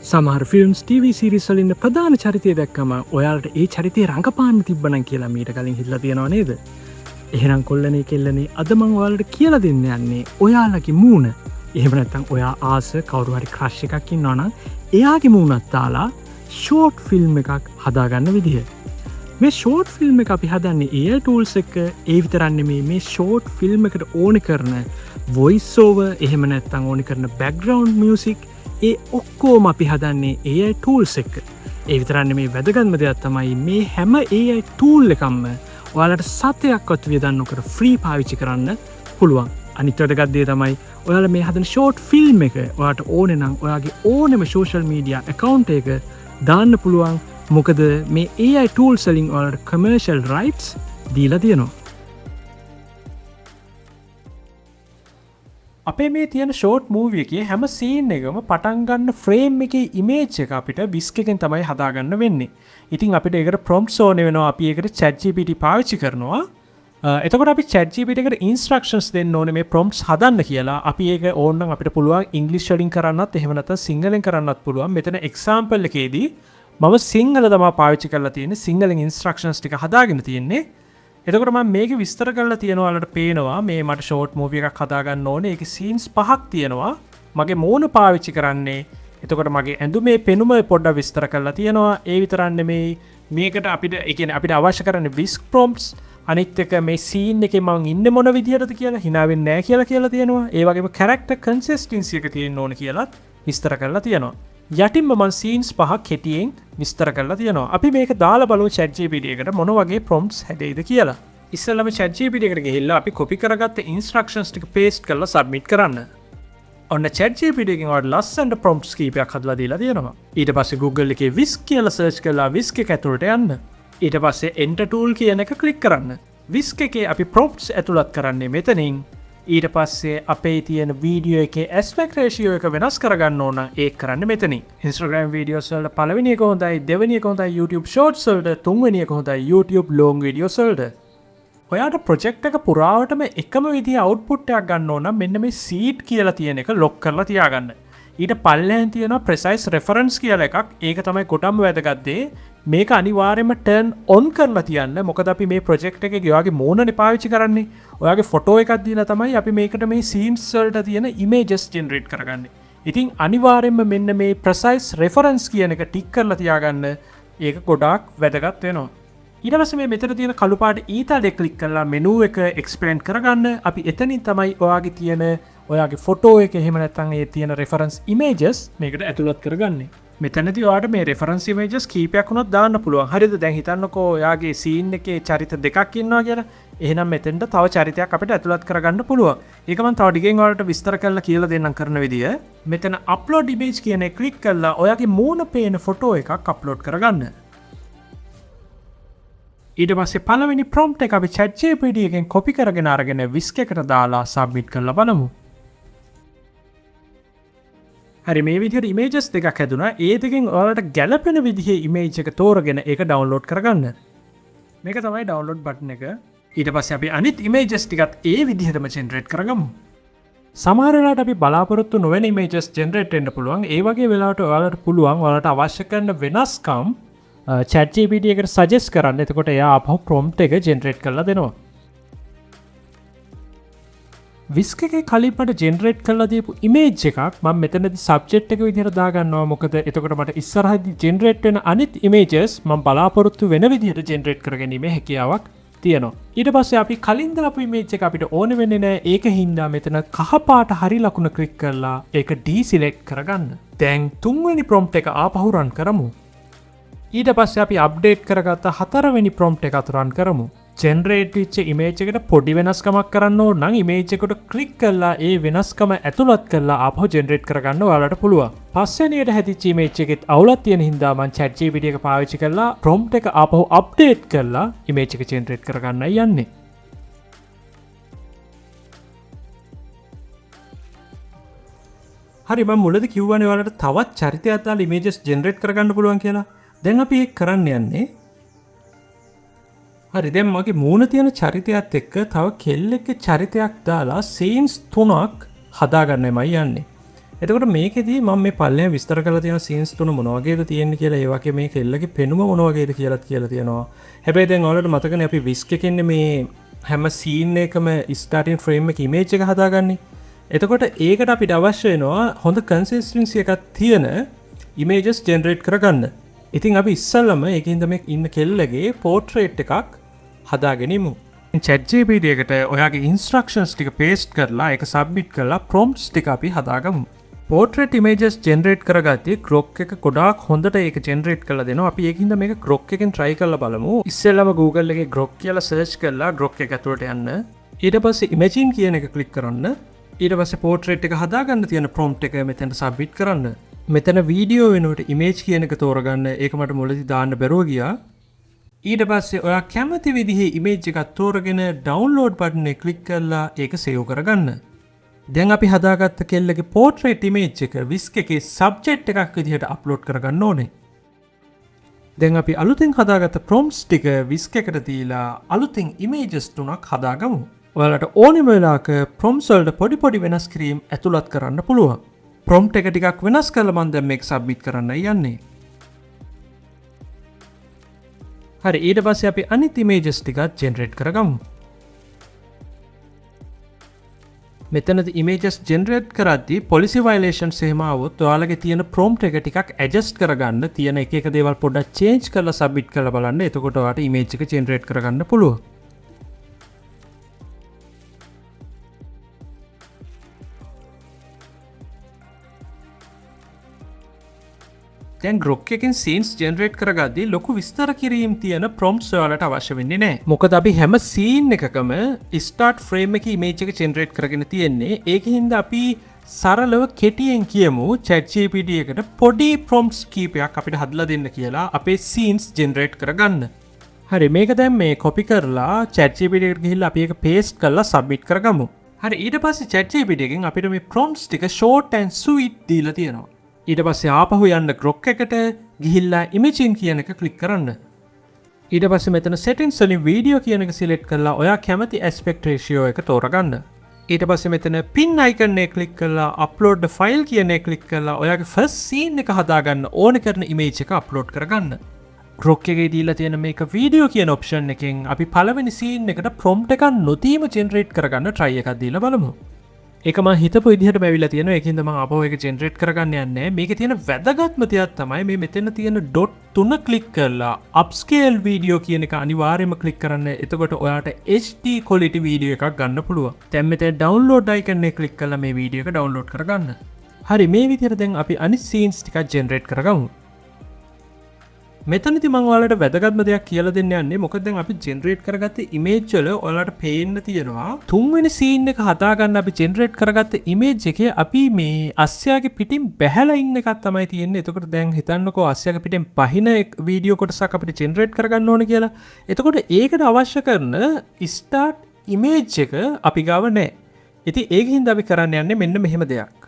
සමහර films TV series වලින් ප්‍රධාන චරිතය දැක්කම ඔයාලට ඒ චරිතය රඟපාන්න තිබ්බනම් කියලා මීට කලින් හිතලා තියෙනව නේද? එහෙනම් කොල්ලනේ කෙල්ලනේ අද මම ඔයාලට කියලා දෙන්න යන්නේ ඔයාලගේ මූණ. එහෙම නැත්නම් ඔයා ආස කවුරු හරි ක්‍රෂ් එකක් ඉන්නවා නම් එයාගේ මූණත් දාලා ෂෝට් ෆිල්ම් එකක් හදාගන්න විදිහ. මේ ෂෝට් ෆිල්ම් එක අපි හදන්නේ AI tools එක. ඒ විතරක් නෙමෙයි මේ ෂෝට් ෆිල්ම් එකට ඕන කරන voice over එහෙම නැත්නම් ඕන කරන background music ඒ ඔක්කෝම අපි හදන්නේ AI tools එක. ඒ විතරක් නෙමෙයි වැදගත්ම දෙයක් තමයි මේ හැම AI tool එකක්ම ඔයාලට සතයක්වත් වියදම් නොකර ෆ්‍රී පාවිච්චි කරන්න පුළුවන්. අනිත් වැදගත් දේ තමයි ඔයාලා මේ හදන ෂෝට් ෆිල්ම් එක ඔයාලට ඕනේ නම් ඔයාගේ ඕනෙම සෝෂල් මීඩියා account එක දාන්න පුළුවන්. මොකද මේ AI tools වලින් ඔයාලට commercial rights දීලා තියෙනවා. අපේ මේ තියෙන ෂෝට් මූවී එකේ හැම සීන් එකම පටන් ගන්න ෆ්‍රේම් එකේ ඉමේජ් එක අපිට විස්ක් එකෙන් තමයි හදාගන්න වෙන්නේ. ඉතින් අපිට ඒකට ප්‍රොම්ප්ට්ස් ඕනේ වෙනවා. අපි ඒකට ChatGPT පාවිච්චි කරනවා. එතකොට අපි ChatGPT එකට ඉන්ස්ට්‍රක්ෂන්ස් දෙන්න ඕනේ මේ ප්‍රොම්ප්ට්ස් හදන්න කියලා. අපි ඒක ඕනනම් අපිට පුළුවන් ඉංග්‍රීසි වලින් කරන්නත් එහෙම නැත්නම් සිංහලෙන් කරන්නත් පුළුවන්. මෙතන එක්සැම්පල් එකේදී මම සිංහල තමයි පාවිච්චි කරලා තියෙන්නේ. සිංහලෙන් ඉන්ස්ට්‍රක්ෂන්ස් ටික හදාගෙන තියෙන්නේ. එතකොට මම මේක විස්තර කරලා තියෙනවා. ඔයාලට පේනවා මේ මට ෂෝට් මූවී එකක් හදාගන්න ඕනේ. ඒකේ සීන්ස් 5ක් තියෙනවා. මගේ මූණ පාවිච්චි කරන්නේ. එතකොට මගේ ඇඳුමේ පෙනුම පොඩ්ඩක් විස්තර කරලා තියෙනවා. ඒ විතරක් නෙමෙයි මේකට අපිට ඒ කියන්නේ අපිට අවශ්‍ය කරන්නේ විස්ක් ප්‍රොම්ප්ට්ස්. අනිත් එක මේ සීන් එකේ මම ඉන්නේ මොන විදිහටද කියලා hina වෙන්නේ නැහැ කියලා තියෙනවා. ඒ වගේම කැරක්ටර් කන්සිස්ටන්සි එක තියෙන්න ඕන කියලාත් විස්තර කරලා තියෙනවා. යටින්ම මම සීන්ස් 5ක් කෙටියෙන් විස්තර කරලා තියෙනවා. අපි මේක දාලා බලමු ChatGPT එකට මොන වගේ prompts හැදෙයිද කියලා. ඉස්සෙල්ලාම ChatGPT එකට ගිහිල්ලා අපි copy කරගත්ත instructions ටික paste කරලා submit කරන්න. ඔන්න ChatGPT එකෙන් ඔයාලට ලස්සනට prompts කීපයක් හදලා දීලා තියෙනවා. ඊට පස්සේ Google එකේ whisk කියලා search කරලා whisk එක ඇතුළට යන්න. ඊට පස්සේ enter tool කියන එක click කරන්න. whisk එකේ අපි prompts ඇතුළත් කරන්නේ මෙතනින්. ඊට පස්සේ අපේ තියෙන වීඩියෝ එකේ aspect ratio එක වෙනස් කරගන්න ඕන. ඒක කරන්න මෙතනින්. Instagram videos වල පළවෙනි එක හොඳයි, දෙවෙනි එක හොඳයි YouTube shorts වලට, තුන්වෙනි එක හොඳයි YouTube long videos වලට. ඔයාට project එක පුරාවටම එකම විදිහේ output එකක් ගන්න ඕන නම් මෙන්න මේ seed කියලා තියෙන එක lock කරලා තියාගන්න. ඊට පල්ලෙහෙන් තියෙනවා precise reference කියලා එකක්. ඒක තමයි කොටම වැදගත් දේ. මේක අනිවාර්යයෙන්ම turn on කරලා තියන්න. මොකද අපි මේ project එකේ ඔයාගේ මූණනේ පාවිච්චි කරන්නේ. ඔයාගේ ෆොටෝ එකක් දීලා තමයි අපි මේකට මේ scenes වලට තියෙන images generate කරගන්නේ. ඉතින් අනිවාර්යයෙන්ම මෙන්න මේ precise reference කියන එක ටික් කරලා තියාගන්න. ඒක ගොඩාක් වැදගත් වෙනවා. ඊට පස්සේ මේ මෙතන තියෙන කළු පාට ඊතලේ ක්ලික් කරලා menu එක expand කරගන්න. අපි එතනින් තමයි ඔයාගේ තියෙන ඔයාගේ ෆොටෝ එක එහෙම නැත්නම් ඒ තියෙන reference images මේකට ඇතුළත් කරගන්නේ. මෙතනදී ඔයාට මේ reference images කීපයක් වුණත් දාන්න පුළුවන්. හරිද? දැන් හිතන්නකෝ ඔයාගේ scene එකේ චරිත දෙකක් ඉන්නවා කියලා. එහෙනම් මෙතෙන්ට තව චරිතයක් අපිට ඇතුළත් කරගන්න පුළුවන්. ඒක මම තව ටිකෙන් ඔයාලට විස්තර කරලා කියලා දෙන්නම් කරන විදිය. මෙතන upload image කියන එක ක්ලික් කරලා ඔයාගේ මූණ පේන ෆොටෝ එකක් අප්ලෝඩ් කරගන්න. ඊට පස්සේ පළවෙනි prompt එක අපි ChatGPT එකෙන් copy කරගෙන අරගෙන whisk එකට දාලා submit කරලා බලමු. හරි මේ විදිහට images දෙකක් හැදුනා. ඒ දෙකෙන් ඔයාලට ගැළපෙන විදිහේ image එක තෝරගෙන ඒක download කරගන්න. මේක තමයි download button එක. ඊට පස්සේ අපි අනිත් images ටිකත් ඒ විදිහටම generate කරගමු. සමහර වෙලාවට අපි බලාපොරොත්තු නොවන images generate වෙන්න පුළුවන්. ඒ වගේ වෙලාවට ඔයාලට පුළුවන් ඔයාලට අවශ්‍ය කරන වෙනස්කම් ChatGPT එකට suggest කරන්න. එතකොට එයා ආපහු prompt එක generate කරලා දෙනවා. whisk එකේ කලින් මට generate කරලා දීපු image එකක් මම මෙතනදී subject එක විදිහට දාගන්නවා. මොකද එතකොට මට ඉස්සරහදී generate වෙන අනිත් images මම බලාපොරොත්තු වෙන විදිහට generate කරගැනීමේ හැකියාවක් තියෙනවා. ඊට පස්සේ අපි කලින් දාපු image එක අපිට ඕන වෙන්නේ නැහැ. ඒක හින්දා මෙතන කහ පාට හරි ලකුණ click කරලා ඒක deselect කරගන්න. දැන් තුන්වෙනි prompt එක ආපහු run කරමු. ඊට පස්සේ අපි අප්ඩේට් කරගත්ත හතරවෙනි prompt එක අත run කරමු. generate වෙච්ච image එකට පොඩි වෙනස්කමක් කරන්න ඕන නම් image එකට click කරලා ඒ වෙනස්කම ඇතුළත් කරලා ආපහු generate කරගන්න ඔයාලට පුළුවන්. පස්වෙනියට හැදිච්ච image එකෙත් අවුලක් තියෙන හින්දා මම ChatGPT එක පාවිච්චි කරලා prompt එක ආපහු update කරලා image එක generate කරගන්නයි යන්නේ. හරි මම මුලදී කිව්වනේ ඔයාලට තවත් චරිතයක් දාලා images generate කරගන්න පුළුවන් කියලා. දැන් අපි ඒක කරන්න යන්නේ. හරි දැන් මගේ මූණ තියෙන චරිතයත් එක්ක තව කෙල්ලෙක්ගේ චරිතයක් දාලා scenes 3ක් හදාගන්නමයි යන්නේ. එතකොට මේකෙදී මම මේ පල්ලෙහා විස්තර කරලා තියෙන සීන්ස් තුන මොන වගේද තියෙන්නේ කියලා ඒ වගේ මේ කෙල්ලගේ පෙනුම මොන වගේද කියලාත් කියලා තියෙනවා. හැබැයි දැන් ඔයාලට මතකනේ අපි විස්ක් එකේ මේ හැම සීන් එකම ස්ටාර්ටින් ෆ්‍රේම් එක ඉමේජ් එක හදාගන්නේ. එතකොට ඒකට අපිට අවශ්‍ය වෙනවා හොඳ කන්සිස්ටන්සි එකක් තියෙන ඉමේජස් ජෙනරේට් කරගන්න. ඉතින් අපි ඉස්සල්ලාම ඒකින්ද මේ ඉන්න කෙල්ලගේ පෝර්ට්‍රේට් එකක් හදාගෙනමු. ChatGPT එකට ඔයාගේ ඉන්ස්ට්‍රක්ෂන්ස් ටික පේස්ට් කරලා ඒක සබ්මිට් කරලා ප්‍රොම්ප්ට්ස් ටික අපි හදාගමු. පෝර්ට්‍රේට් ඉමේජස් ජෙනරේට් කරගත්තී ග්‍රොක් එක ගොඩාක් හොඳට ඒක ජෙනරේට් කරලා දෙනවා. අපි ඒකින්ද මේක ග්‍රොක් එකෙන් try කරලා බලමු. ඉස්සෙල්ලාම Google එකේ ග්‍රොක් කියලා සර්ච් කරලා ග්‍රොක් එක ඇතුළට යන්න. ඊට පස්සේ imagine කියන එක ක්ලික් කරන්න. ඊට පස්සේ පෝර්ට්‍රේට් එක හදාගන්න තියෙන ප්‍රොම්ප්ට් එක මෙතනට සබ්මිට් කරන්න. මෙතන වීඩියෝ වෙනුවට ඉමේජ් කියන එක තෝරගන්න. ඒක මට මුලදී දාන්න බැරුව ගියා. ඊට පස්සේ ඔයා කැමති විදිහේ ඉමේජ් එකක් තෝරගෙන ඩවුන්ලෝඩ් බටන් එක ක්ලික් කරලා ඒක සේව් කරගන්න. දැන් අපි හදාගත්ත කෙල්ලගේ පෝර්ට්‍රේට් ඉමේජ් එක විස්ක් එකේ සබ්ජෙක්ට් එකක් විදිහට අප්ලෝඩ් කරගන්න ඕනේ. දැන් අපි අලුතෙන් හදාගත්ත ප්‍රොම්ප්ට්ස් ටික විස්ක් එකට දීලා අලුතෙන් ඉමේජස් තුනක් හදාගමු. ඔයාලට ඕනෙම වෙලාවක ප්‍රොම්ප්ට්ස් වලට පොඩි වෙනස් කිරීම් ඇතුළත් කරන්න පුළුවන්. ප්‍රොම්ප්ට් එක ටිකක් වෙනස් කරලා මම දැන් මේක සබ්මිට් කරන්නයි යන්නේ. හරි ඊට පස්සේ අපි අනිත් ඉමේජස් ටිකත් ජෙනරේට් කරගමු. මෙතනද ඉමේජස් ජෙනරේට් කරද්දී පොලිසි වයලේෂන්ස් එහෙම આવොත් ඔයාලගේ තියෙන ප්‍රොම්ප්ට් එක ටිකක් ඇඩ්ජස්ට් කරගන්න තියෙන එක දේවල් පොඩ්ඩක් චේන්ජ් කරලා සබ්මිට් කරලා බලන්න. එතකොට ඔයාලට ඉමේජ් එක ජෙනරේට් කරගන්න පුළුවන්. දැන් ග්‍රොක් එකෙන් සීන්ස් ජෙනරේට් කරගද්දී ලොකු විස්තර කිරීම් තියෙන ප්‍රොම්ප්ට්ස් ඔයාලට අවශ්‍ය වෙන්නේ නැහැ. මොකද අපි හැම සීන් එකකම ස්ටාර්ට් ෆ්‍රේම් එකේ ඉමේජ් එක ජෙනරේට් කරගෙන තියෙන්නේ. ඒකින්ද අපි සරලව කෙටියෙන් කියමු ChatGPT එකට පොඩි ප්‍රොම්ප්ට්ස් කීපයක් අපිට හදලා දෙන්න කියලා අපේ සීන්ස් ජෙනරේට් කරගන්න. හරි මේක දැන් මේ කොපි කරලා ChatGPT එකට ගිහිල්ලා අපි ඒක පේස්ට් කරලා සබ්මිට් කරගමු. හරි ඊට පස්සේ ChatGPT එකෙන් අපිට මේ ප්‍රොම්ප්ට්ස් ටික ෂෝට් ඇන්ඩ් ස්වීට් දීලා තියෙනවා. ඊට පස්සේ ආපහු යන්න ග්‍රොක් එකට ගිහිල්ලා ඉමේජින් කියන එක ක්ලික් කරන්න. ඊට පස්සේ මෙතන settings වලින් වීඩියෝ කියන එක සිලෙක්ට් කරලා ඔයා කැමති aspect ratio එක තෝරගන්න. ඊට පස්සේ මෙතන pin icon එක ක්ලික් කරලා upload the file කියන එක ක්ලික් කරලා ඔයාගේ first scene එක හදාගන්න ඕන කරන image එක upload කරගන්න. ග්‍රොක් එකේ දීලා තියෙන මේක වීඩියෝ කියන option එකෙන් අපි පළවෙනි scene එකට prompt එකක් නොදීම generate කරගන්න try එකක් දීලා බලමු. ඒක මම හිතපු විදිහට බැවිලා තියෙනවා. ඒකින්ද මම ආපහු ඒක ජෙනරේට් කරගන්න යන්නේ. මේකේ තියෙන වැදගත්ම දෙයක් තමයි මේ මෙතන තියෙන ඩොට් 3 ක්ලික් කරලා අප්ස්කේල් වීඩියෝ කියන එක අනිවාර්යයෙන්ම ක්ලික් කරන්න. එතකොට ඔයාට HD quality වීඩියෝ එකක් ගන්න පුළුවන්. දැන් මෙතන ඩවුන්ලෝඩ් icon එක ක්ලික් කරලා මේ වීඩියෝ එක ඩවුන්ලෝඩ් කරගන්න. හරි මේ විදිහට දැන් අපි අනිත් සීන්ස් ටිකක් ජෙනරේට් කරගමු. මෙතනදි මම ඔයාලට වැදගත්ම දෙයක් කියලා දෙන්න යන්නේ. මොකද දැන් අපි ජෙනරේට් කරගත්ත ඉමේජ් වල ඔයාලට පේන්න තියෙනවා තුන්වෙනි සීන් එක හදාගන්න අපි ජෙනරේට් කරගත්ත ඉමේජ් එකේ අපි මේ අස්සයාගේ පිටින් බැහැලා ඉන්න එකක් තමයි තියෙන්නේ. එතකොට දැන් හිතන්නකෝ අස්සයාගේ පිටින් පහින වීඩියෝ කොටසක් අපිට ජෙනරේට් කරගන්න ඕනේ කියලා. එතකොට ඒකට අවශ්‍ය කරන ස්ටාර්ට් ඉමේජ් එක අපි ගාව නැහැ. ඉතින් ඒකින්ද අපි කරන්න යන්නේ මෙන්න මෙහෙම දෙයක්.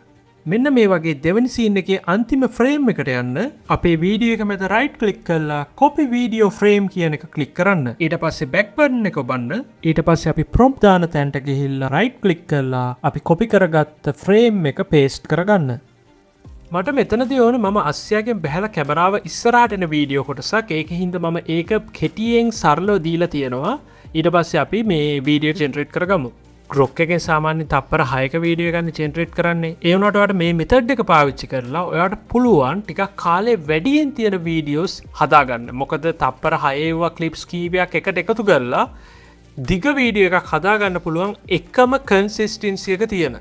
මෙන්න මේ වගේ දෙවනි සීන් එකේ අන්තිම ෆ්‍රේම් එකට යන්න අපේ වීඩියෝ එක මැද රයිට් ක්ලික් කරලා copy video frame කියන එක ක්ලික් කරන්න. ඊට පස්සේ back button එක ඔබන්න. ඊට පස්සේ අපි prompt දාන තැනට ගිහිල්ලා රයිට් ක්ලික් කරලා අපි copy කරගත්ත ෆ්‍රේම් එක paste කරගන්න. මට මෙතනදී ඕනේ මම අස්සයාගෙන් බැහැලා කැමරාව ඉස්සරහට එන වීඩියෝ කොටසක්. ඒකින්ද මම ඒක කෙටියෙන් සරලව දීලා තියෙනවා. ඊට පස්සේ අපි මේ වීඩියෝ ජෙනරේට් කරගමු. ග්‍රොක් එකෙන් සාමාන්‍ය තප්පර 6ක වීඩියෝ එකක් ජෙනරේට් කරන්නේ. ඒ වුණාට ඔයාලට මේ මෙතඩ් එක පාවිච්චි කරලා ඔයාලට පුළුවන් ටිකක් කාලේ වැඩියෙන් තියෙන වීඩියෝස් හදාගන්න. මොකද තප්පර 6 වුණා ක්ලිප්ස් කීපයක් එකට එකතු කරලා දිග වීඩියෝ එකක් හදාගන්න පුළුවන් එකම කන්සිස්ටන්සි එක තියෙන.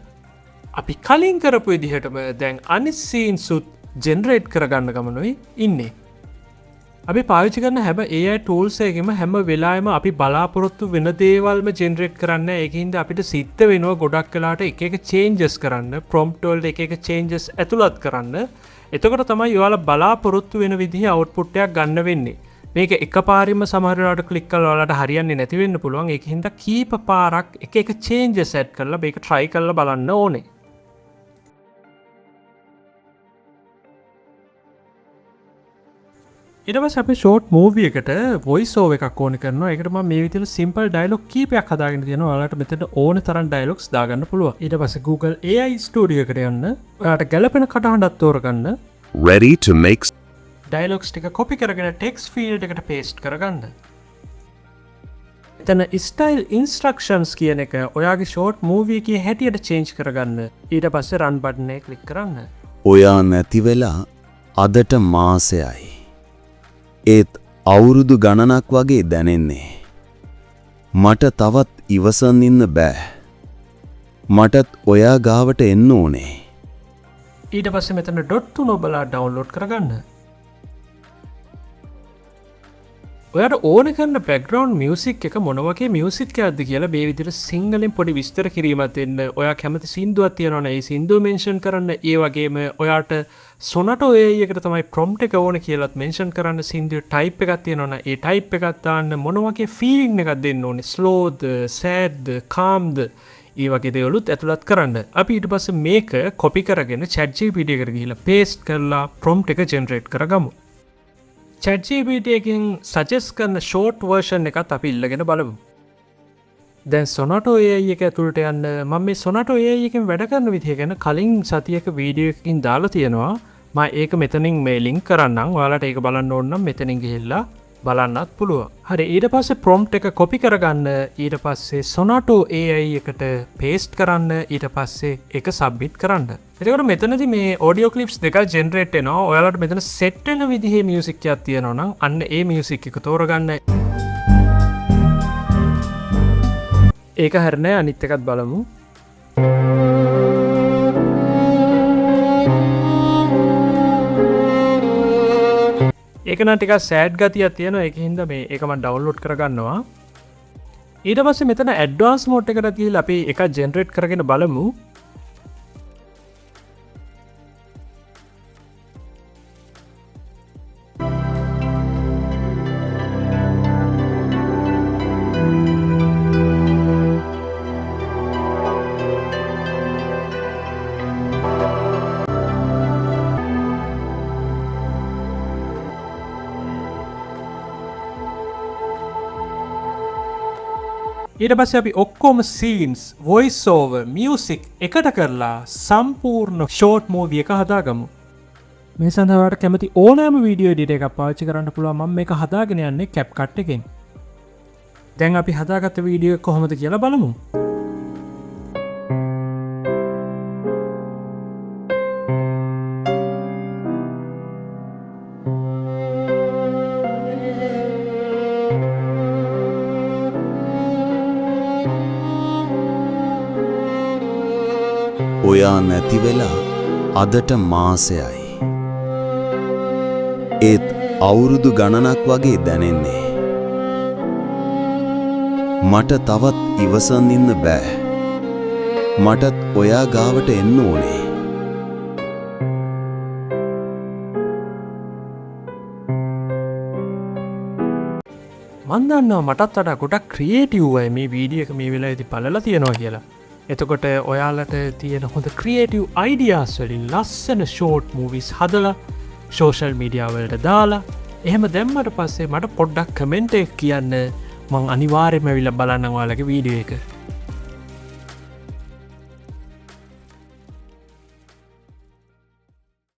අපි කලින් කරපු විදිහටම දැන් අනිත් සීන්ස් උත් ජෙනරේට් කරගන්න ගමනුයි ඉන්නේ. අපි පාවිච්චි කරන හැම AI tools එකෙම හැම වෙලාවෙම අපි බලාපොරොත්තු වෙන දේවල්ම ජෙනරේට් කරන්න. ඒකින්ද අපිට සිද්ධ වෙනවා ගොඩක් වෙලාවට එක එක changes කරන්න, prompt වලට එක එක changes ඇතුළත් කරන්න. එතකොට තමයි ඔයාලා බලාපොරොත්තු වෙන විදිහේ output එකක් ගන්න වෙන්නේ. මේක එකපාරින්ම සමහර වෙලාවට ක්ලික් කරලා ඔයාලට හරියන්නේ නැති වෙන්න පුළුවන්. ඒකින්ද කීප පාරක් එක එක changes add කරලා මේක try කරලා බලන්න ඕනේ. ඊට පස්සේ අපි ෂෝට් මූවි එකට වොයිස් ඕවර් එකක් ඕන කරනවා. ඒකට මම මේ විදිහට සිම්පල් ඩයලොග් කීපයක් හදාගෙන තියෙනවා. ඔයාලට මෙතන ඕන තරම් ඩයලොග්ස් දාගන්න පුළුවන්. ඊට පස්සේ Google AI Studio එකට යන්න. ඔයාලට ගැළපෙන කටහඬක් තෝරගන්න. Ready to make ඩයලොග්ස් ටික කොපි කරගෙන ටෙක්ස්ට් ෆීල්ඩ් එකට පේස්ට් කරගන්න. එතන ස්ටයිල් ඉන්ස්ට්‍රක්ෂන්ස් කියන එක ඔයාගේ ෂෝට් මූවි එකේ හැටියට චේන්ජ් කරගන්න. ඊට පස්සේ රන් බටන් එක ක්ලික් කරන්න. ඔයා නැති වෙලා අදට මාසයයි. ඒත් අවුරුදු ගණනක් වගේ දැනෙන්නේ. මට තවත් ඉවසන් ඉන්න බෑ. මටත් ඔයා ගාවට එන්න ඕනේ. ඊට පස්සේ මෙතන .2 නොබලා ඩවුන්ලෝඩ් කරගන්න. ඔයාට ඕන කරන බැක්ග්‍රවුන්ඩ් මියුසික් එක මොන වගේ මියුසික් එකක්ද කියලා මේ විදිහට සිංහලෙන් පොඩි විස්තර කිරීමක් දෙන්න. ඔයා කැමති සින්දුවක් තියෙනවනේ ඒ සින්දුව මෙන්ෂන් කරන්න. ඒ වගේම ඔයාට සොනටෝ AI එකට තමයි ප්‍රොම්ප්ට් එක ඕන කියලාත් මෙන්ෂන් කරන්න. සින්දුවේ ටයිප් එකක් තියෙනවනේ ඒ ටයිප් එකක් දාන්න මොන වගේ ෆීලිං එකක් දෙන්න ඕනේ. ස්ලෝද, සෑඩ්ද, කාම්ද ඒ වගේ දේවලුත් ඇතුළත් කරන්න. අපි ඊට පස්සේ මේක කොපි කරගෙන ChatGPT එකට ගිහිල්ලා පේස්ට් කරලා ප්‍රොම්ප්ට් එක ජෙනරේට් කරගමු. ChatGPT එකෙන් සජෙස් කරන ෂෝට් වර්ෂන් එකත් අපි ඉල්ලගෙන බලමු. දැන් සොනටෝ AI එක ඇතුළට යන්න. මම මේ සොනටෝ AI එකෙන් වැඩ කරන විදිහ ගැන කලින් සතියක වීඩියෝ එකකින් දාලා තියෙනවා. මම ඒක මෙතනින් මේ ලින්ක් කරන්නම්. ඔයාලට ඒක බලන්න ඕන නම් මෙතනින් ගිහිල්ලා බලන්නත් පුළුවන්. හරි, ඊට පස්සේ ප්‍රොම්ප්ට් එක කොපි කරගන්න. ඊට පස්සේ සොනටෝ AI එකට පේස්ට් කරන්න. ඊට පස්සේ ඒක සබ්මිට් කරන්න. එතකොට මෙතනදී මේ ඔඩියෝ ක්ලිප්ස් දෙක ජෙනරේට් වෙනවා. ඔයාලට මෙතන සෙට් වෙන විදිහේ මියුසික් එකක් තියෙනවා නම් අන්න ඒ මියුසික් එක තෝරගන්න. ඒක හරිනේ. අනිත් එකත් බලමු. ඒක නම් ටිකක් සෑඩ් ගතියක් තියෙනවා. ඒකින් හින්දා මේ ඒක මම ඩවුන්ලෝඩ් කරගන්නවා. ඊට පස්සේ මෙතන ඇඩ්වාන්ස් මෝඩ් එකට ගිහලා අපි එක ජෙනරේට් කරගෙන බලමු. ඊට පස්සේ අපි ඔක්කොම සීන්ස්, වොයිස් ඕවර්, මියුසික් එකට කරලා සම්පූර්ණ ෂෝට් මූවි එක හදාගමු. මේ සඳහා ඔයාලට කැමති ඕනෑම වීඩියෝ එඩිටර් එකක් පාවිච්චි කරන්න පුළුවන්. මම මේක හදාගෙන යන්නේ CapCut එකෙන්. දැන් අපි හදාගත්ත වීඩියෝ එක කොහොමද කියලා බලමු. ඔයා නැති වෙලා අදට මාසයයි. ඒත් අවුරුදු ගණනක් වගේ දැනෙන්නේ. මට තවත් ඉවසන් ඉන්න බෑ. මටත් ඔයා ගාවට එන්න ඕනේ. මන් දන්නවා මටත් වඩා ගොඩක් ක්‍රියේටිව් අය මේ වීඩියෝ එක මේ වෙලාවේදී බලලා තියෙනවා කියලා. එතකොට ඔයාලට තියෙන හොඳ ක්‍රියේටිව් අයිඩියාස් වලින් ලස්සන ෂෝට් මූවිස් හදලා සෝෂල් මීඩියා වලට දාලා එහෙම දැම්මට පස්සේ මට පොඩ්ඩක් කමෙන්ට් එකක් කියන්න. මං අනිවාර්යයෙන්ම ඇවිල්ලා බලන්න ඔයාලගේ වීඩියෝ එක.